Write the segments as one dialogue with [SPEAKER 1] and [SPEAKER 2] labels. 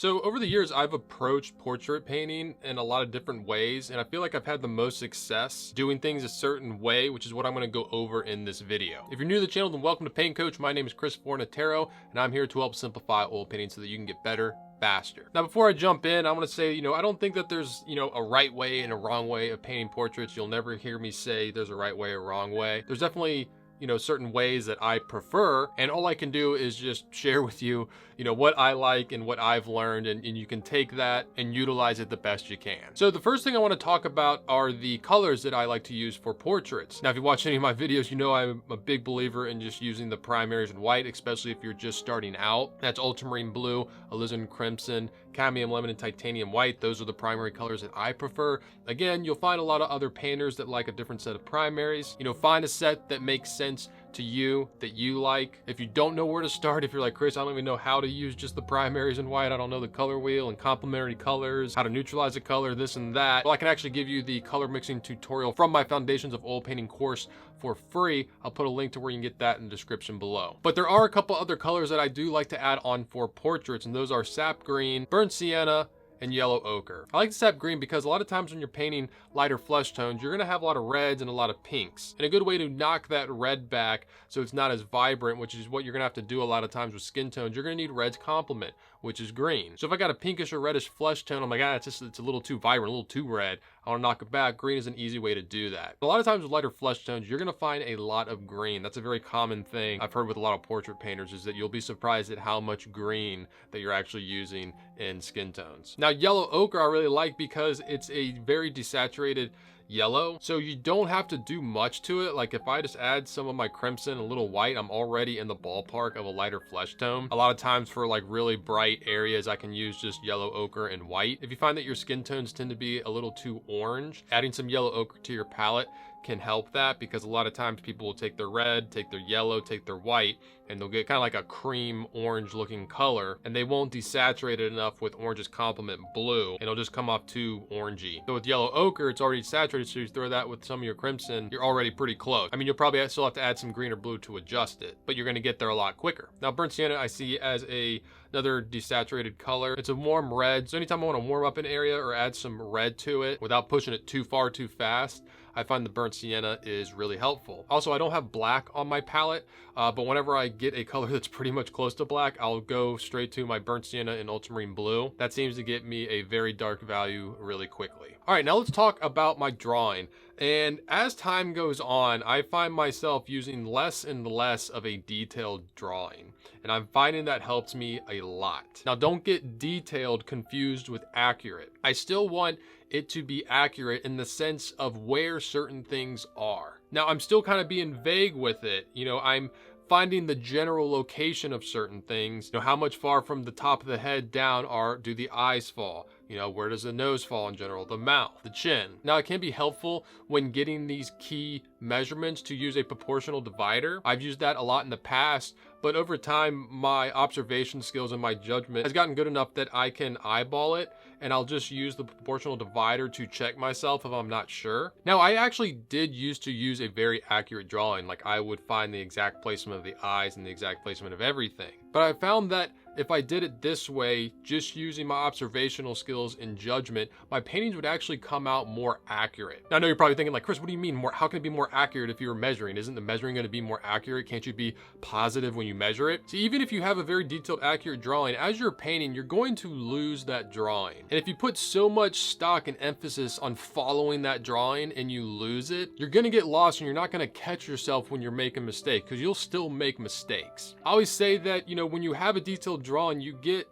[SPEAKER 1] So over the years, I've approached portrait painting in a lot of different ways, and I feel like I've had the most success doing things a certain way, which is what I'm going to go over in this video. If you're new to the channel, then welcome to Paint Coach. My name is Chris Fornatero, and I'm here to help simplify oil painting so that you can get better faster. Now, before I jump in, I want to say, I don't think that there's, a right way and a wrong way of painting portraits. You'll never hear me say there's a right way or wrong way. There's definitely certain ways that I prefer, and all I can do is just share with you, what I like and what I've learned, and you can take that and utilize it the best you can. So the first thing I want to talk about are the colors that I like to use for portraits. Now, if you watch any of my videos, I'm a big believer in just using the primaries in white, especially if you're just starting out. That's ultramarine blue, alizarin crimson, cadmium lemon, and titanium white. Those are the primary colors that I prefer. Again, you'll find a lot of other painters that like a different set of primaries. Find a set that makes sense to you, that you like. If you don't know where to start, if you're like, Chris, I don't even know how to use just the primaries in white, I don't know the color wheel and complementary colors, how to neutralize a color, this and that, well, I can actually give you the color mixing tutorial from my Foundations of Oil Painting course for free. I'll put a link to where you can get that in the description below. But there are a couple other colors that I do like to add on for portraits, and those are sap green, burnt sienna, and yellow ochre. I like the sap green because a lot of times when you're painting lighter flesh tones, you're gonna have a lot of reds and a lot of pinks. And a good way to knock that red back so it's not as vibrant, which is what you're gonna have to do a lot of times with skin tones, you're gonna need red's complement, which is green. So if I got a pinkish or reddish flesh tone, I'm like, it's a little too vibrant, a little too red, I wanna knock it back. Green is an easy way to do that. A lot of times with lighter flesh tones, you're gonna find a lot of green. That's a very common thing I've heard with a lot of portrait painters, is that you'll be surprised at how much green that you're actually using in skin tones. Now, yellow ochre I really like because it's a very desaturated yellow, so you don't have to do much to it. Like if I just add some of my crimson and a little white, I'm already in the ballpark of a lighter flesh tone. A lot of times for like really bright areas, I can use just yellow ochre and white. If you find that your skin tones tend to be a little too orange, adding some yellow ochre to your palette can help that, because a lot of times people will take their red, take their yellow, take their white, and they'll get kind of like a cream orange looking color, and they won't desaturate it enough with orange's complement blue, and it'll just come off too orangey. So with yellow ochre, it's already saturated, so you throw that with some of your crimson, you're already pretty close. I mean, you'll probably still have to add some green or blue to adjust it, but you're gonna get there a lot quicker. Now, burnt sienna I see as another desaturated color. It's a warm red, so anytime I want to warm up an area or add some red to it without pushing it too far too fast, I find the burnt sienna is really helpful. Also, I don't have black on my palette, but whenever I get a color that's pretty much close to black, I'll go straight to my burnt sienna in ultramarine blue. That seems to get me a very dark value really quickly. All right, now let's talk about my drawing. And as time goes on, I find myself using less and less of a detailed drawing, and I'm finding that helps me a lot. Now, don't get detailed confused with accurate. I still want it to be accurate in the sense of where certain things are. Now, I'm still kind of being vague with it. I'm finding the general location of certain things. How much far from the top of the head down do the eyes fall? Where does the nose fall in general? The mouth, the chin. Now, it can be helpful when getting these key measurements to use a proportional divider. I've used that a lot in the past, but over time, my observation skills and my judgment has gotten good enough that I can eyeball it, and I'll just use the proportional divider to check myself if I'm not sure. Now, I actually did used to use a very accurate drawing. Like, I would find the exact placement of the eyes and the exact placement of everything. But I found that if I did it this way, just using my observational skills and judgment, my paintings would actually come out more accurate. Now, I know you're probably thinking like, Chris, what do you mean how can it be more accurate if you were measuring? Isn't the measuring going to be more accurate? Can't you be positive when you measure it? So even if you have a very detailed, accurate drawing, as you're painting, you're going to lose that drawing. And if you put so much stock and emphasis on following that drawing and you lose it, you're going to get lost, and you're not going to catch yourself when you're making mistakes, because you'll still make mistakes. I always say that, when you have a detailed drawing, you get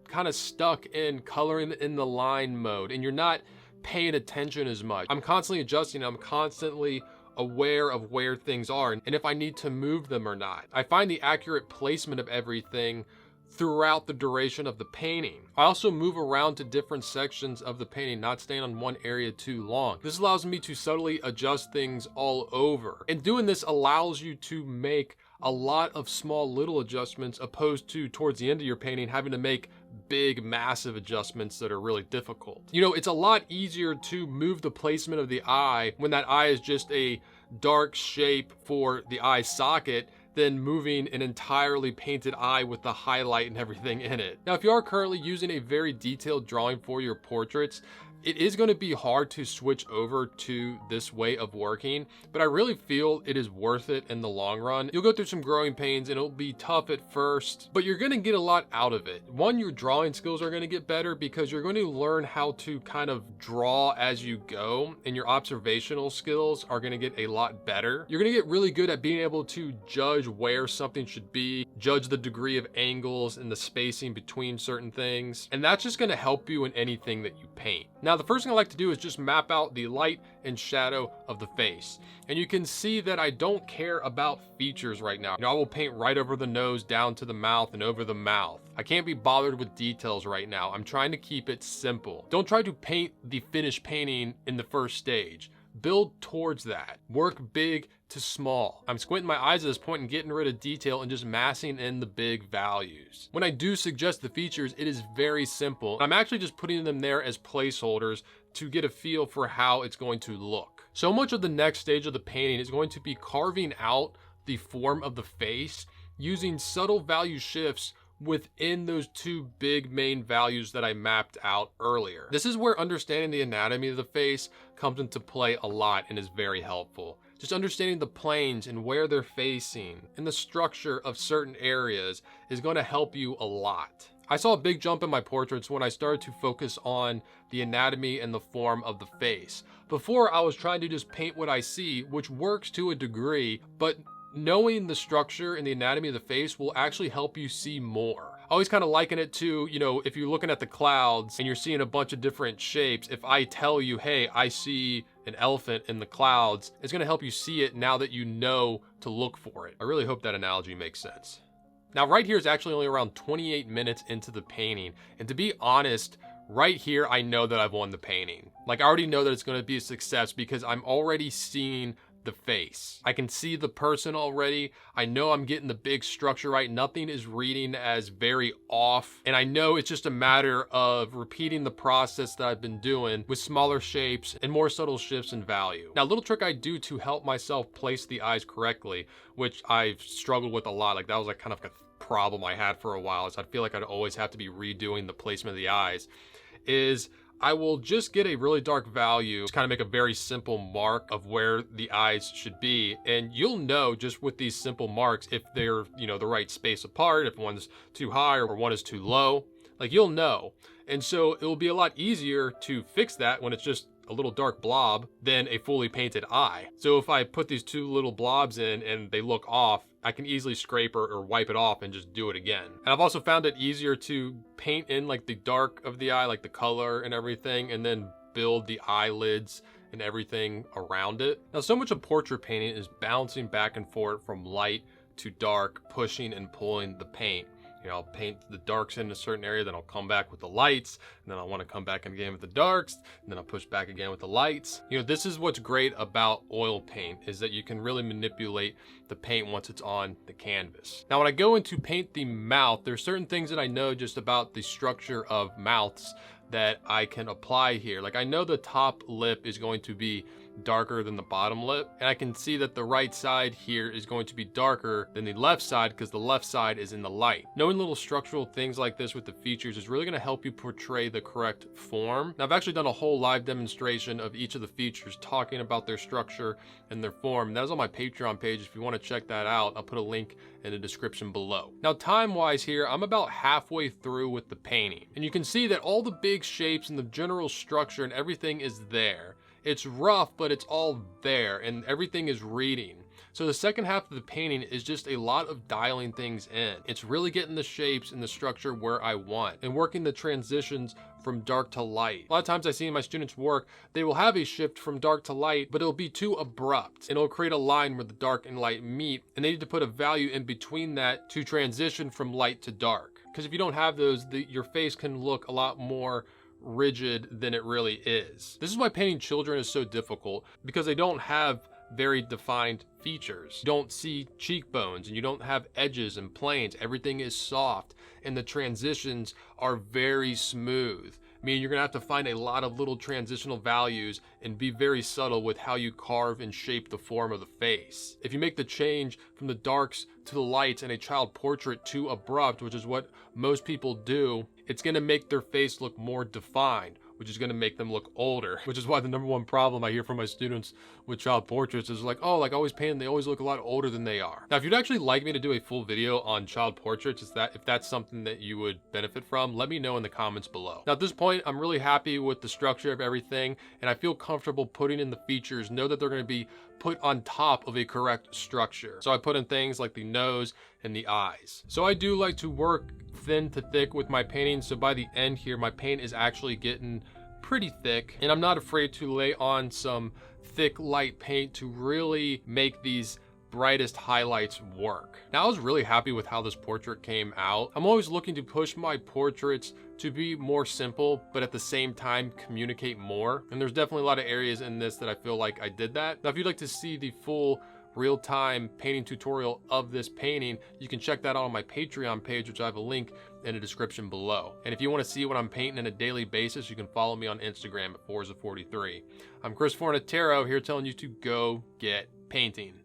[SPEAKER 1] kind of stuck in coloring in the line mode, and you're not paying attention as much. I'm constantly adjusting. I'm constantly aware of where things are and if I need to move them or not. I find the accurate placement of everything throughout the duration of the painting. I also move around to different sections of the painting, not staying on one area too long. This allows me to subtly adjust things all over. And doing this allows you to make a lot of small little adjustments, opposed to towards the end of your painting having to make big massive adjustments that are really difficult. It's a lot easier to move the placement of the eye when that eye is just a dark shape for the eye socket than moving an entirely painted eye with the highlight and everything in it. Now, if you are currently using a very detailed drawing for your portraits, it is going to be hard to switch over to this way of working, but I really feel it is worth it in the long run. You'll go through some growing pains and it'll be tough at first, but you're going to get a lot out of it. One, your drawing skills are going to get better because you're going to learn how to kind of draw as you go, and your observational skills are going to get a lot better. You're going to get really good at being able to judge where something should be, judge the degree of angles and the spacing between certain things, and that's just going to help you in anything that you paint. Now, the first thing I like to do is just map out the light and shadow of the face. And you can see that I don't care about features right now. I will paint right over the nose, down to the mouth, and over the mouth. I can't be bothered with details right now. I'm trying to keep it simple. Don't try to paint the finished painting in the first stage. Build towards that. Work big to small. I'm squinting my eyes at this point and getting rid of detail and just massing in the big values. When I do suggest the features, it is very simple. I'm actually just putting them there as placeholders to get a feel for how it's going to look. So much of the next stage of the painting is going to be carving out the form of the face using subtle value shifts within those two big main values that I mapped out earlier. This is where understanding the anatomy of the face comes into play a lot and is very helpful. Just understanding the planes and where they're facing and the structure of certain areas is going to help you a lot. I saw a big jump in my portraits when I started to focus on the anatomy and the form of the face. Before, I was trying to just paint what I see, which works to a degree, but knowing the structure and the anatomy of the face will actually help you see more. I always kind of liken it to, if you're looking at the clouds and you're seeing a bunch of different shapes, if I tell you, hey, I see an elephant in the clouds, it's going to help you see it now that you know to look for it. I really hope that analogy makes sense. Now, right here is actually only around 28 minutes into the painting. And to be honest, right here, I know that I've won the painting. Like, I already know that it's going to be a success because I'm already seeing the face. I can see the person already. I know I'm getting the big structure right. Nothing is reading as very off. And I know it's just a matter of repeating the process that I've been doing with smaller shapes and more subtle shifts in value. Now, a little trick I do to help myself place the eyes correctly, which I've struggled with a lot. Like, that was like kind of a problem I had for a while, is I feel like I'd always have to be redoing the placement of the eyes, is I will just get a really dark value, just kind of make a very simple mark of where the eyes should be. And you'll know just with these simple marks if they're, the right space apart, if one's too high or one is too low, like you'll know. And so it will be a lot easier to fix that when it's just a little dark blob than a fully painted eye. So if I put these two little blobs in and they look off, I can easily scrape or wipe it off and just do it again. And I've also found it easier to paint in like the dark of the eye, like the color and everything, and then build the eyelids and everything around it. Now, so much of portrait painting is bouncing back and forth from light to dark, pushing and pulling the paint. I'll paint the darks in a certain area, then I'll come back with the lights, and then I want to come back again with the darks, and then I'll push back again with the lights. This is what's great about oil paint, is that you can really manipulate the paint once it's on the canvas. Now, when I go in to paint the mouth, there's certain things that I know just about the structure of mouths that I can apply here. Like, I know the top lip is going to be darker than the bottom lip, and I can see that the right side here is going to be darker than the left side because the left side is in the light. Knowing little structural things like this with the features is really going to help you portray the correct form. Now, I've actually done a whole live demonstration of each of the features, talking about their structure and their form, and that is on my Patreon page. If you want to check that out, I'll put a link in the description below. Now, time-wise here, I'm about halfway through with the painting, and you can see that all the big shapes and the general structure and everything is there. It's rough, but it's all there and everything is reading. So the second half of the painting is just a lot of dialing things in. It's really getting the shapes and the structure where I want and working the transitions from dark to light. A lot of times I see in my students' work, they will have a shift from dark to light, but it'll be too abrupt and it'll create a line where the dark and light meet, and they need to put a value in between that to transition from light to dark. Because if you don't have those, your face can look a lot more rigid than it really is. This is why painting children is so difficult, because they don't have very defined features. You don't see cheekbones and you don't have edges and planes. Everything is soft and the transitions are very smooth. meaning you're gonna have to find a lot of little transitional values and be very subtle with how you carve and shape the form of the face. If you make the change from the darks to the lights in a child portrait too abrupt, which is what most people do, it's gonna make their face look more defined, which is gonna make them look older, which is why the #1 problem I hear from my students with child portraits is like, oh, like always painted, they always look a lot older than they are. Now, if you'd actually like me to do a full video on child portraits, if that's something that you would benefit from, let me know in the comments below. Now, at this point, I'm really happy with the structure of everything, and I feel comfortable putting in the features, know that they're gonna be put on top of a correct structure. So I put in things like the nose and the eyes. So I do like to work thin to thick with my painting, so by the end here, my paint is actually getting pretty thick, and I'm not afraid to lay on some thick light paint to really make these brightest highlights work. Now, I was really happy with how this portrait came out. I'm always looking to push my portraits to be more simple, but at the same time communicate more, and there's definitely a lot of areas in this that I feel like I did that. Now, if you'd like to see the full real-time painting tutorial of this painting, you can check that out on my Patreon page, which I have a link in the description below. And if you want to see what I'm painting on a daily basis, you can follow me on Instagram at Forza43. I'm Chris Fornatero here telling you to go get painting.